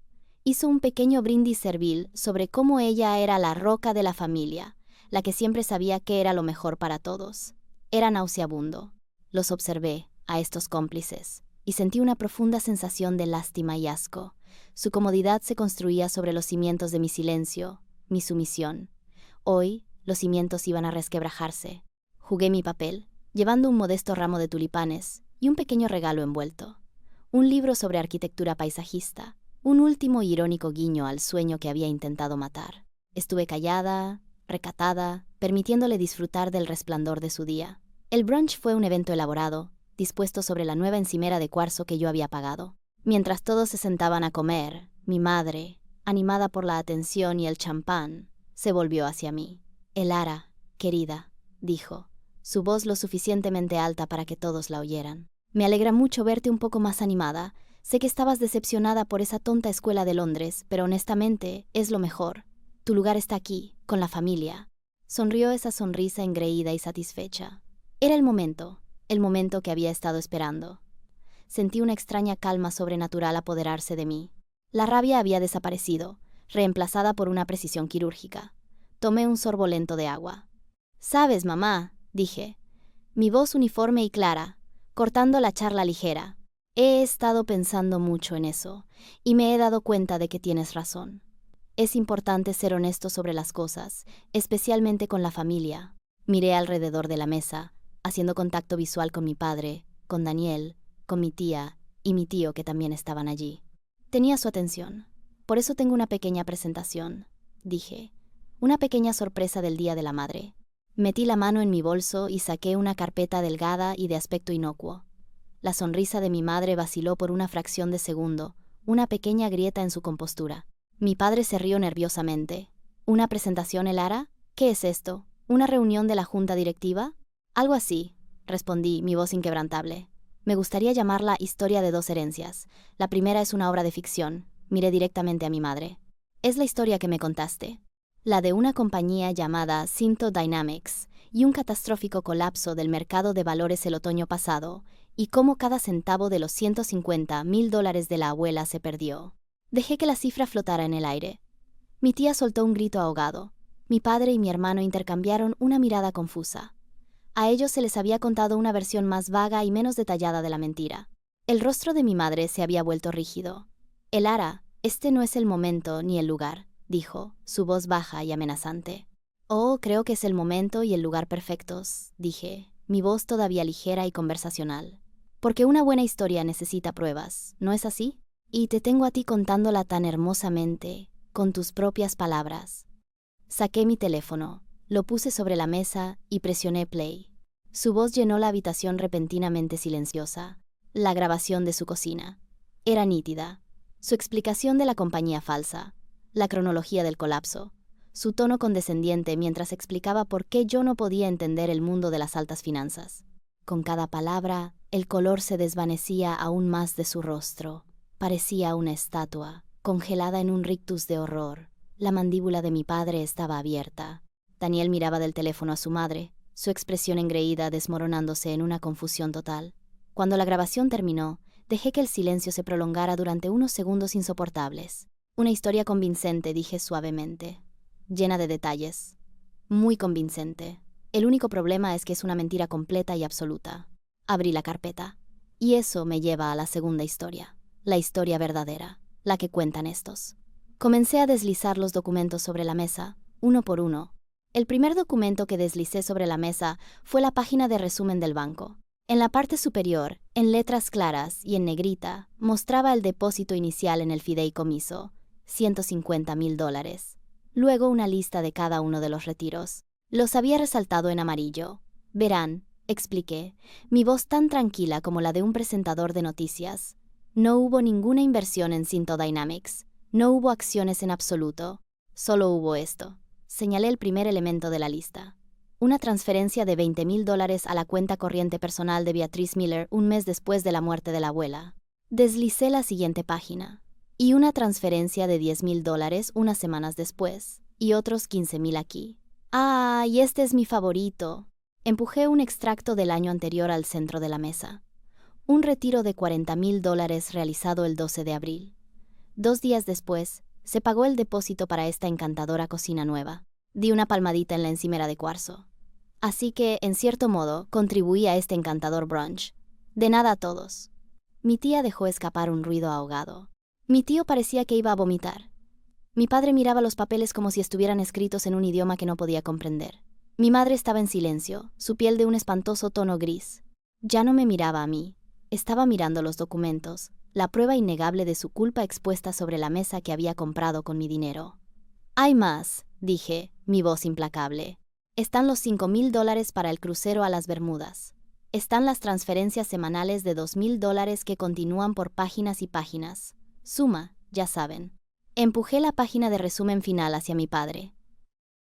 hizo un pequeño brindis servil sobre cómo ella era la roca de la familia, la que siempre sabía qué era lo mejor para todos. Era nauseabundo. Los observé, a estos cómplices, y sentí una profunda sensación de lástima y asco. Su comodidad se construía sobre los cimientos de mi silencio, mi sumisión. Hoy, los cimientos iban a resquebrajarse. Jugué mi papel, llevando un modesto ramo de tulipanes y un pequeño regalo envuelto. Un libro sobre arquitectura paisajista, un último y irónico guiño al sueño que había intentado matar. Estuve callada, recatada, permitiéndole disfrutar del resplandor de su día. El brunch fue un evento elaborado, dispuesto sobre la nueva encimera de cuarzo que yo había pagado. Mientras todos se sentaban a comer, mi madre, animada por la atención y el champán, se volvió hacia mí. Elara, querida, dijo, su voz lo suficientemente alta para que todos la oyeran. Me alegra mucho verte un poco más animada. Sé que estabas decepcionada por esa tonta escuela de Londres, pero honestamente es lo mejor. Tu lugar está aquí, con la familia. Sonrió esa sonrisa engreída y satisfecha. Era el momento que había estado esperando. Sentí una extraña calma sobrenatural apoderarse de mí. La rabia había desaparecido, reemplazada por una precisión quirúrgica. Tomé un sorbo lento de agua. «Sabes, mamá», dije, mi voz uniforme y clara, cortando la charla ligera. He estado pensando mucho en eso, y me he dado cuenta de que tienes razón. Es importante ser honesto sobre las cosas, especialmente con la familia. Miré alrededor de la mesa, haciendo contacto visual con mi padre, con Daniel, con mi tía y mi tío que también estaban allí. Tenía su atención. Por eso tengo una pequeña presentación, dije. Una pequeña sorpresa del Día de la Madre. Metí la mano en mi bolso y saqué una carpeta delgada y de aspecto inocuo. La sonrisa de mi madre vaciló por una fracción de segundo, una pequeña grieta en su compostura. Mi padre se rió nerviosamente. ¿Una presentación, Elara? ¿Qué es esto? ¿Una reunión de la junta directiva? Algo así, respondí, mi voz inquebrantable. Me gustaría llamarla Historia de 2 herencias. La primera es una obra de ficción. Miré directamente a mi madre. Es la historia que me contaste. La de una compañía llamada Synto Dynamics y un catastrófico colapso del mercado de valores el otoño pasado, y cómo cada centavo de los $150,000 de la abuela se perdió. Dejé que la cifra flotara en el aire. Mi tía soltó un grito ahogado. Mi padre y mi hermano intercambiaron una mirada confusa. A ellos se les había contado una versión más vaga y menos detallada de la mentira. El rostro de mi madre se había vuelto rígido. Elara, este no es el momento ni el lugar, dijo, su voz baja y amenazante. Oh, creo que es el momento y el lugar perfectos, dije, mi voz todavía ligera y conversacional. Porque una buena historia necesita pruebas, ¿no es así? Y te tengo a ti contándola tan hermosamente, con tus propias palabras. Saqué mi teléfono, lo puse sobre la mesa y presioné play. Su voz llenó la habitación repentinamente silenciosa, la grabación de su cocina. Era nítida. Su explicación de la compañía falsa, la cronología del colapso, su tono condescendiente mientras explicaba por qué yo no podía entender el mundo de las altas finanzas. Con cada palabra, el color se desvanecía aún más de su rostro. Parecía una estatua, congelada en un rictus de horror. La mandíbula de mi padre estaba abierta. Daniel miraba del teléfono a su madre, su expresión engreída desmoronándose en una confusión total. Cuando la grabación terminó, dejé que el silencio se prolongara durante unos segundos insoportables. Una historia convincente, dije suavemente, llena de detalles. Muy convincente. El único problema es que es una mentira completa y absoluta. Abrí la carpeta. Y eso me lleva a la segunda historia. La historia verdadera, la que cuentan estos. Comencé a deslizar los documentos sobre la mesa, uno por uno. El primer documento que deslicé sobre la mesa fue la página de resumen del banco. En la parte superior, en letras claras y en negrita, mostraba el depósito inicial en el fideicomiso, $150,000. Luego una lista de cada uno de los retiros. Los había resaltado en amarillo. Verán, expliqué, mi voz tan tranquila como la de un presentador de noticias. No hubo ninguna inversión en Synto Dynamics. No hubo acciones en absoluto. Solo hubo esto. Señalé el primer elemento de la lista. Una transferencia de $20,000 a la cuenta corriente personal de Beatriz Miller un mes después de la muerte de la abuela. Deslicé la siguiente página. Y una transferencia de $10,000 unas semanas después. Y otros $15,000 aquí. ¡Ah, y este es mi favorito! Empujé un extracto del año anterior al centro de la mesa. Un retiro de $40,000 realizado el 12 de abril. 2 días después, se pagó el depósito para esta encantadora cocina nueva. Di una palmadita en la encimera de cuarzo. Así que, en cierto modo, contribuí a este encantador brunch. De nada a todos. Mi tía dejó escapar un ruido ahogado. Mi tío parecía que iba a vomitar. Mi padre miraba los papeles como si estuvieran escritos en un idioma que no podía comprender. Mi madre estaba en silencio, su piel de un espantoso tono gris. Ya no me miraba a mí. Estaba mirando los documentos, la prueba innegable de su culpa expuesta sobre la mesa que había comprado con mi dinero. «Hay más», dije, mi voz implacable. «Están los $5,000 para el crucero a las Bermudas. Están las transferencias semanales de $2,000 que continúan por páginas y páginas. Suma, ya saben». Empujé la página de resumen final hacia mi padre.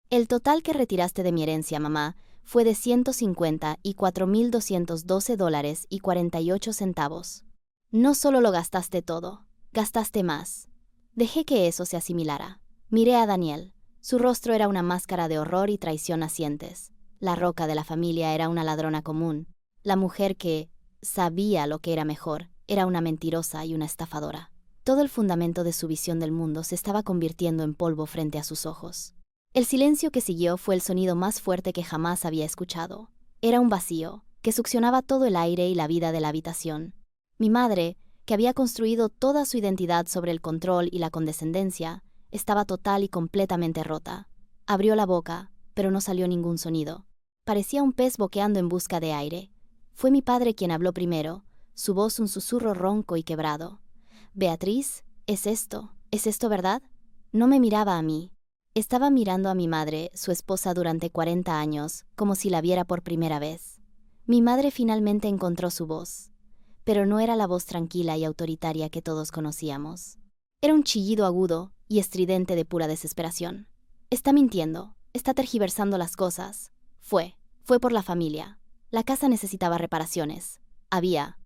«El total que retiraste de mi herencia, mamá, fue de $154,412.48. No solo lo gastaste todo, gastaste más». Dejé que eso se asimilara. Miré a Daniel. Su rostro era una máscara de horror y traición nacientes. La roca de la familia era una ladrona común. La mujer que sabía lo que era mejor era una mentirosa y una estafadora. Todo el fundamento de su visión del mundo se estaba convirtiendo en polvo frente a sus ojos. El silencio que siguió fue el sonido más fuerte que jamás había escuchado. Era un vacío, que succionaba todo el aire y la vida de la habitación. Mi madre, que había construido toda su identidad sobre el control y la condescendencia, estaba total y completamente rota. Abrió la boca, pero no salió ningún sonido. Parecía un pez boqueando en busca de aire. Fue mi padre quien habló primero, su voz un susurro ronco y quebrado. «Beatriz, ¿es esto verdad?» No me miraba a mí. Estaba mirando a mi madre, su esposa durante 40 años, como si la viera por primera vez. Mi madre finalmente encontró su voz. Pero no era la voz tranquila y autoritaria que todos conocíamos. Era un chillido agudo y estridente de pura desesperación. «Está mintiendo, está tergiversando las cosas. Fue por la familia. La casa necesitaba reparaciones. Había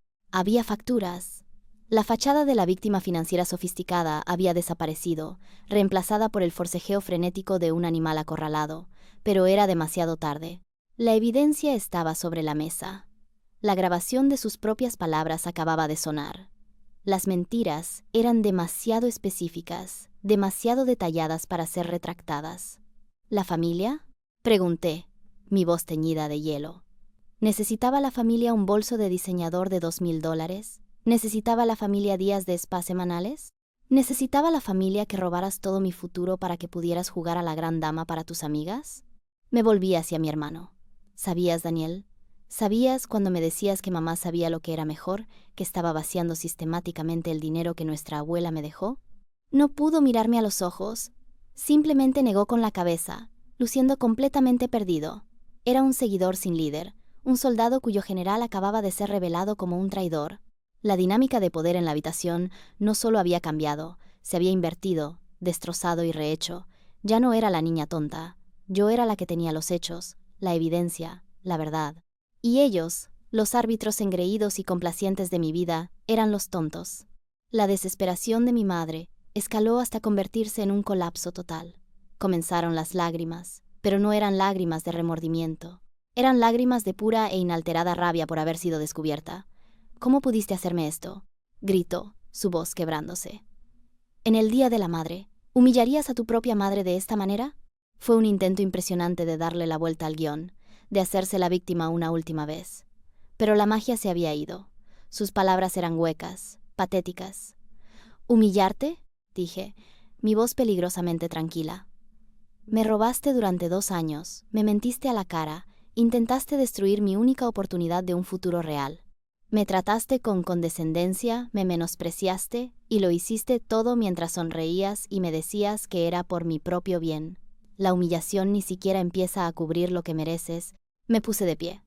facturas». La fachada de la víctima financiera sofisticada había desaparecido, reemplazada por el forcejeo frenético de un animal acorralado, pero era demasiado tarde. La evidencia estaba sobre la mesa. La grabación de sus propias palabras acababa de sonar. Las mentiras eran demasiado específicas, demasiado detalladas para ser retractadas. ¿La familia?, pregunté, mi voz teñida de hielo. ¿Necesitaba la familia un bolso de diseñador de $2,000? ¿Necesitaba la familia días de spa semanales? ¿Necesitaba la familia que robaras todo mi futuro para que pudieras jugar a la gran dama para tus amigas? Me volví hacia mi hermano. ¿Sabías, Daniel? ¿Sabías cuando me decías que mamá sabía lo que era mejor, que estaba vaciando sistemáticamente el dinero que nuestra abuela me dejó? No pudo mirarme a los ojos. Simplemente negó con la cabeza, luciendo completamente perdido. Era un seguidor sin líder, un soldado cuyo general acababa de ser revelado como un traidor. La dinámica de poder en la habitación no solo había cambiado, se había invertido, destrozado y rehecho. Ya no era la niña tonta, yo era la que tenía los hechos, la evidencia, la verdad. Y ellos, los árbitros engreídos y complacientes de mi vida, eran los tontos. La desesperación de mi madre escaló hasta convertirse en un colapso total. Comenzaron las lágrimas, pero no eran lágrimas de remordimiento. Eran lágrimas de pura e inalterada rabia por haber sido descubierta. «¿Cómo pudiste hacerme esto?», gritó, su voz quebrándose. «En el Día de la Madre, ¿humillarías a tu propia madre de esta manera?». Fue un intento impresionante de darle la vuelta al guión, de hacerse la víctima una última vez. Pero la magia se había ido. Sus palabras eran huecas, patéticas. «¿Humillarte?», dije, mi voz peligrosamente tranquila. «Me robaste durante 2 años, me mentiste a la cara, intentaste destruir mi única oportunidad de un futuro real. Me trataste con condescendencia, me menospreciaste, y lo hiciste todo mientras sonreías y me decías que era por mi propio bien. La humillación ni siquiera empieza a cubrir lo que mereces». Me puse de pie.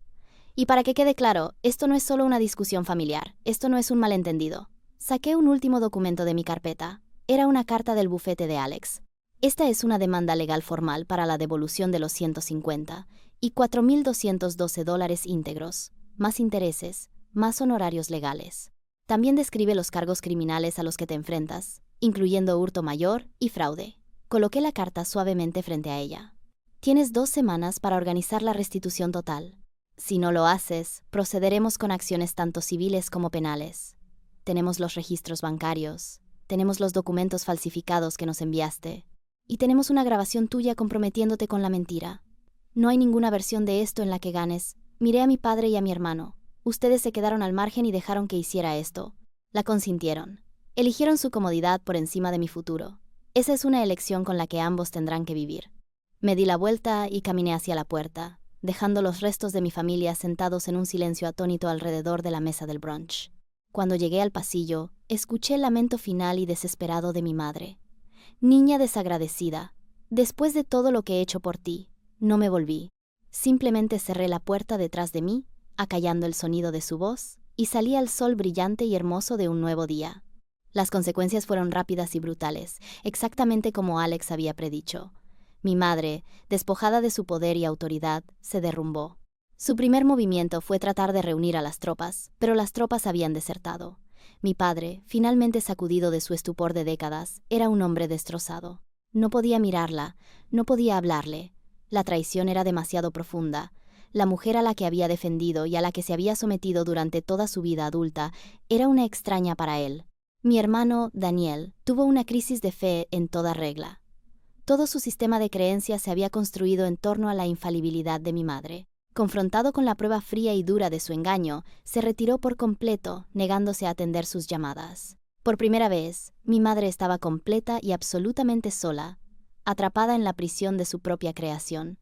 «Y para que quede claro, esto no es solo una discusión familiar, esto no es un malentendido». Saqué un último documento de mi carpeta. Era una carta del bufete de Alex. «Esta es una demanda legal formal para la devolución de los 150 y $4,212 íntegros, más intereses, más honorarios legales. También describe los cargos criminales a los que te enfrentas, incluyendo hurto mayor y fraude». Coloqué la carta suavemente frente a ella. «Tienes 2 semanas para organizar la restitución total. Si no lo haces, procederemos con acciones tanto civiles como penales. Tenemos los registros bancarios, tenemos los documentos falsificados que nos enviaste, y tenemos una grabación tuya comprometiéndote con la mentira. No hay ninguna versión de esto en la que ganes. Miré a mi padre y a mi hermano. Ustedes se quedaron al margen y dejaron que hiciera esto. La consintieron. Eligieron su comodidad por encima de mi futuro. Esa es una elección con la que ambos tendrán que vivir». Me di la vuelta y caminé hacia la puerta, dejando los restos de mi familia sentados en un silencio atónito alrededor de la mesa del brunch. Cuando llegué al pasillo, escuché el lamento final y desesperado de mi madre. «Niña desagradecida, después de todo lo que he hecho por ti». No me volví. Simplemente cerré la puerta detrás de mí, acallando el sonido de su voz, y salí al sol brillante y hermoso de un nuevo día. Las consecuencias fueron rápidas y brutales, exactamente como Alex había predicho. Mi madre, despojada de su poder y autoridad, se derrumbó. Su primer movimiento fue tratar de reunir a las tropas, pero las tropas habían desertado. Mi padre, finalmente sacudido de su estupor de décadas, era un hombre destrozado. No podía mirarla, no podía hablarle. La traición era demasiado profunda. La mujer a la que había defendido y a la que se había sometido durante toda su vida adulta era una extraña para él. Mi hermano, Daniel, tuvo una crisis de fe en toda regla. Todo su sistema de creencias se había construido en torno a la infalibilidad de mi madre. Confrontado con la prueba fría y dura de su engaño, se retiró por completo, negándose a atender sus llamadas. Por primera vez, mi madre estaba completa y absolutamente sola, atrapada en la prisión de su propia creación.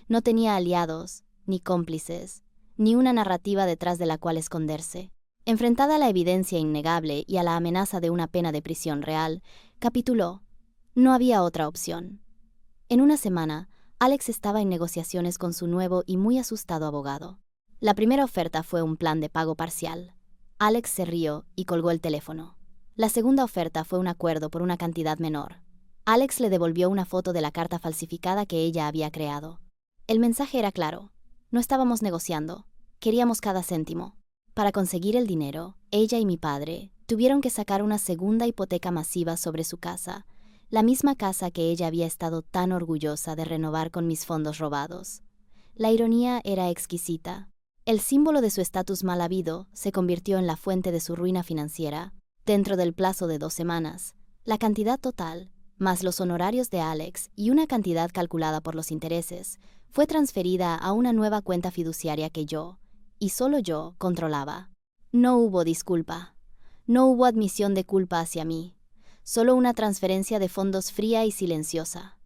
No tenía aliados, ni cómplices, ni una narrativa detrás de la cual esconderse. Enfrentada a la evidencia innegable y a la amenaza de una pena de prisión real, capituló. No había otra opción. En una semana, Alex estaba en negociaciones con su nuevo y muy asustado abogado. La primera oferta fue un plan de pago parcial. Alex se rió y colgó el teléfono. La segunda oferta fue un acuerdo por una cantidad menor. Alex le devolvió una foto de la carta falsificada que ella había creado. El mensaje era claro. No estábamos negociando. Queríamos cada céntimo. Para conseguir el dinero, ella y mi padre tuvieron que sacar una segunda hipoteca masiva sobre su casa, la misma casa que ella había estado tan orgullosa de renovar con mis fondos robados. La ironía era exquisita. El símbolo de su estatus mal habido se convirtió en la fuente de su ruina financiera. Dentro del plazo de 2 semanas, la cantidad total, más los honorarios de Alex y una cantidad calculada por los intereses, fue transferida a una nueva cuenta fiduciaria que yo, y solo yo, controlaba. No hubo disculpa. No hubo admisión de culpa hacia mí. Solo una transferencia de fondos fría y silenciosa.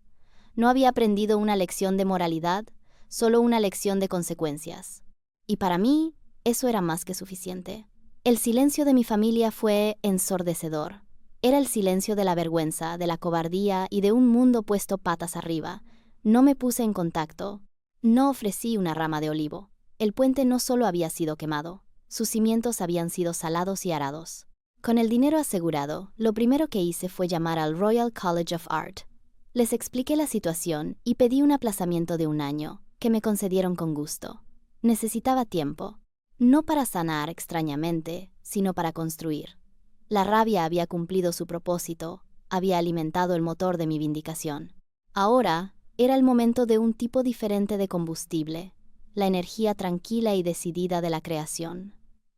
No había aprendido una lección de moralidad, solo una lección de consecuencias. Y para mí, eso era más que suficiente. El silencio de mi familia fue ensordecedor. Era el silencio de la vergüenza, de la cobardía y de un mundo puesto patas arriba. No me puse en contacto. No ofrecí una rama de olivo. El puente no solo había sido quemado, Sus cimientos habían sido salados y arados. Con el dinero asegurado, lo primero que hice fue llamar al Royal College of Art. Les expliqué la situación y pedí un aplazamiento de 1 año, que me concedieron con gusto. Necesitaba tiempo, no para sanar extrañamente, sino para construir. La rabia había cumplido su propósito, había alimentado el motor de mi vindicación. Ahora era el momento de un tipo diferente de combustible, la energía tranquila y decidida de la creación.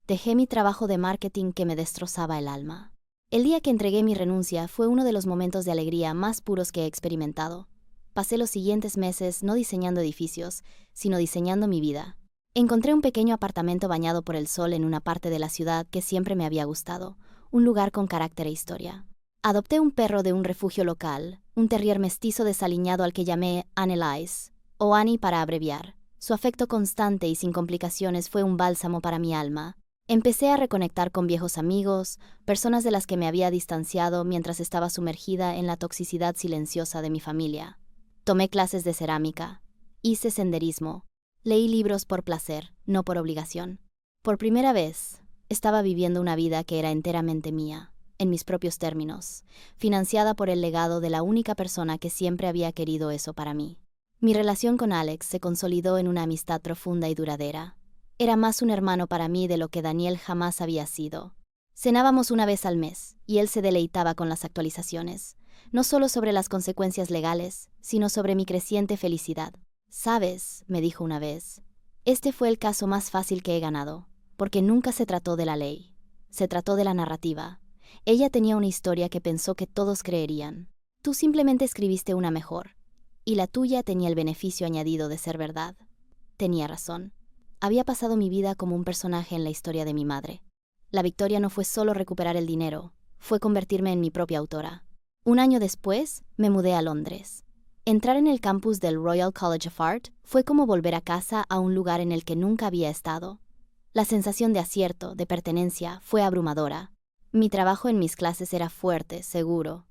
Dejé mi trabajo de marketing que me destrozaba el alma. El día que entregué mi renuncia fue uno de los momentos de alegría más puros que he experimentado. Pasé los siguientes meses no diseñando edificios, sino diseñando mi vida. Encontré un pequeño apartamento bañado por el sol en una parte de la ciudad que siempre me había gustado, un lugar con carácter e historia. Adopté un perro de un refugio local, un terrier mestizo desaliñado al que llamé Annelies, o Annie para abreviar. Su afecto constante y sin complicaciones fue un bálsamo para mi alma. Empecé a reconectar con viejos amigos, personas de las que me había distanciado mientras estaba sumergida en la toxicidad silenciosa de mi familia. Tomé clases de cerámica, hice senderismo, leí libros por placer, no por obligación. Por primera vez, estaba viviendo una vida que era enteramente mía, en mis propios términos, financiada por el legado de la única persona que siempre había querido eso para mí. Mi relación con Alex se consolidó en una amistad profunda y duradera. Era más un hermano para mí de lo que Daniel jamás había sido. Cenábamos una vez al mes, y él se deleitaba con las actualizaciones, no solo sobre las consecuencias legales, sino sobre mi creciente felicidad. «Sabes», me dijo una vez, «este fue el caso más fácil que he ganado, porque nunca se trató de la ley. Se trató de la narrativa. Ella tenía una historia que pensó que todos creerían. Tú simplemente escribiste una mejor, y la tuya tenía el beneficio añadido de ser verdad». Tenía razón. Había pasado mi vida como un personaje en la historia de mi madre. La victoria no fue solo recuperar el dinero, fue convertirme en mi propia autora. 1 año después, me mudé a Londres. Entrar en el campus del Royal College of Art fue como volver a casa a un lugar en el que nunca había estado. La sensación de acierto, de pertenencia, fue abrumadora. Mi trabajo en mis clases era fuerte, seguro.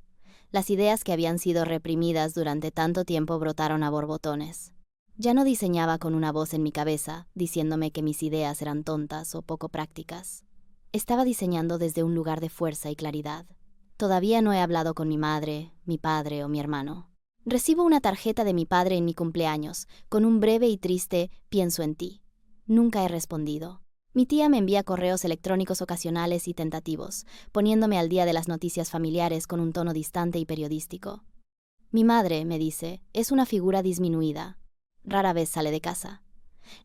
Las ideas que habían sido reprimidas durante tanto tiempo brotaron a borbotones. Ya no diseñaba con una voz en mi cabeza, diciéndome que mis ideas eran tontas o poco prácticas. Estaba diseñando desde un lugar de fuerza y claridad. Todavía no he hablado con mi madre, mi padre o mi hermano. Recibo una tarjeta de mi padre en mi cumpleaños, con un breve y triste «pienso en ti». Nunca he respondido. Mi tía me envía correos electrónicos ocasionales y tentativos, poniéndome al día de las noticias familiares con un tono distante y periodístico. Mi madre, me dice, es una figura disminuida. Rara vez sale de casa.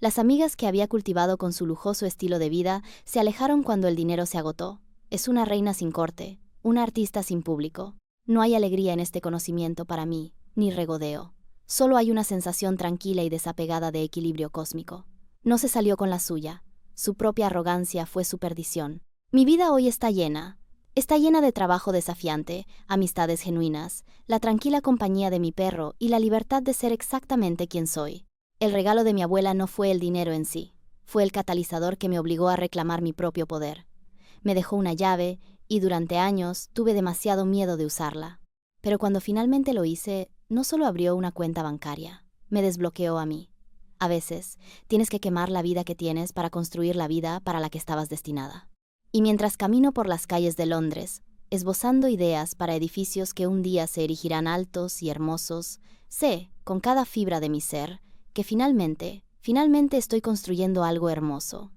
Las amigas que había cultivado con su lujoso estilo de vida se alejaron cuando el dinero se agotó. Es una reina sin corte, una artista sin público. No hay alegría en este conocimiento para mí, ni regodeo. Solo hay una sensación tranquila y desapegada de equilibrio cósmico. No se salió con la suya. Su propia arrogancia fue su perdición. Mi vida hoy está llena. Está llena de trabajo desafiante, amistades genuinas, la tranquila compañía de mi perro y la libertad de ser exactamente quien soy. El regalo de mi abuela no fue el dinero en sí, fue el catalizador que me obligó a reclamar mi propio poder. Me dejó una llave y durante años tuve demasiado miedo de usarla. Pero cuando finalmente lo hice, no solo abrió una cuenta bancaria, me desbloqueó a mí. A veces, tienes que quemar la vida que tienes para construir la vida para la que estabas destinada. Y mientras camino por las calles de Londres, esbozando ideas para edificios que un día se erigirán altos y hermosos, sé, con cada fibra de mi ser, que finalmente estoy construyendo algo hermoso.